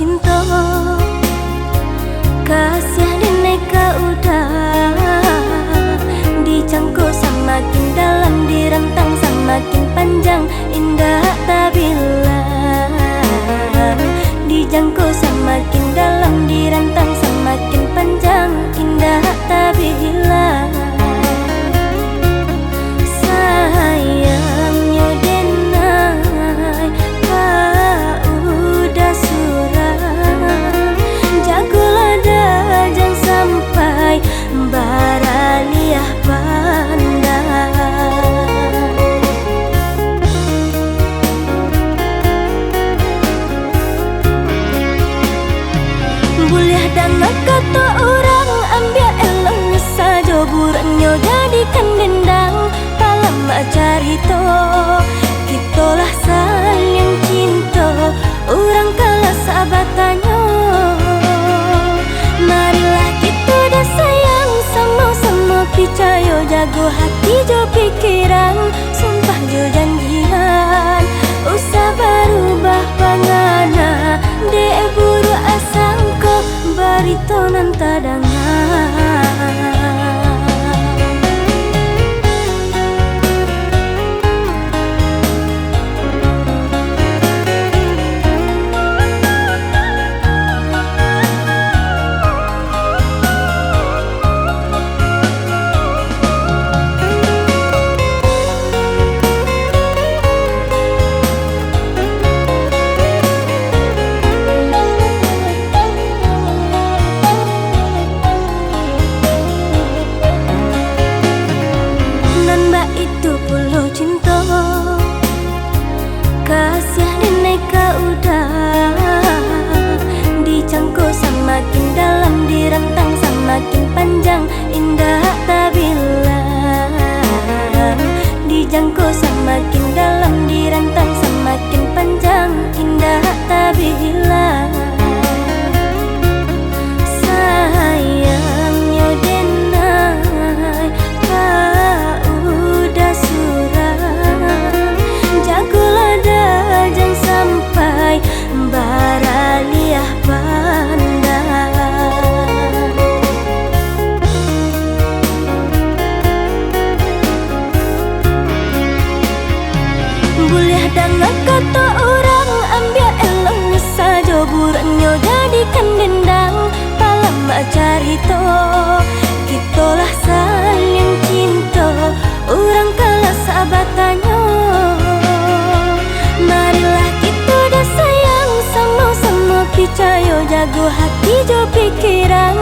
cinta kasih dineka udah dicangkuk semakin dalam, direntang semakin panjang, indah tak bilang. Dijangkuk semakin dalam, direntang semakin panjang, indah tak bilang. Sayangnya denai pak udah surang, jagolah dajang sampai baraliah pandang. Boleh dengar kata orang, ambil eleng saja burannya jadikan dendang. Lama carito kitolah saling cinta, orang kalah sahabatannya. Marilah kita dah sayang sama-sama, percaya jago hati jo pikiran, sumpah jo janjian, usah berubah pangana, dek buru asangko barito nan tadangan. Itu puluh cinta kasih dineka udah dicangkuk semakin dalam, direntang semakin panjang, indah tak bilang. Dijangkuk semakin dalam, direntang semakin panjang, indah tak bilang. Sayangnya denai pak udah surang, jagolah dajang sampai baraliah pandang. Boleh dengar kata orang, ambil eleng saja burannya jadikan dendang. Lama carito kitolah saling cinta, orang kalah sahabatannya. Marilah kita dah sayang sama-sama, percaya jago hati jo pikiran,